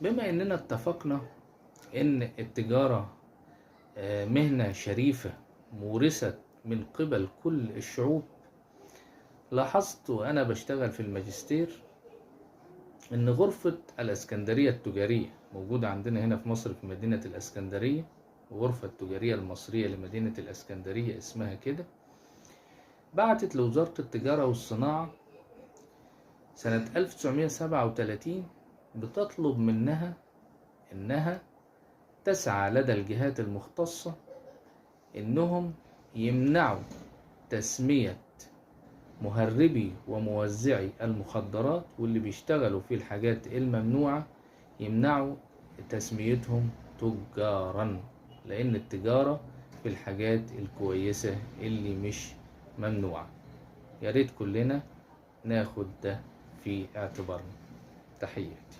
بما اننا اتفقنا ان التجارة مهنة شريفة مورثت من قبل كل الشعوب، لاحظت وأنا بشتغل في الماجستير إن غرفة الإسكندرية التجارية موجودة عندنا هنا في مصر في مدينة الإسكندرية، الغرفة التجارية المصرية لمدينة الإسكندرية اسمها كده، بعتت لوزارة التجارة والصناعة سنة 1937 بتطلب منها إنها تسعى لدى الجهات المختصة إنهم يمنعوا تسمية مهربي وموزعي المخدرات واللي بيشتغلوا في الحاجات الممنوعة، يمنعوا تسميتهم تجارا، لأن التجارة في الحاجات الكويسة اللي مش ممنوعة. ياريت كلنا ناخد ده في اعتبارنا. تحياتي.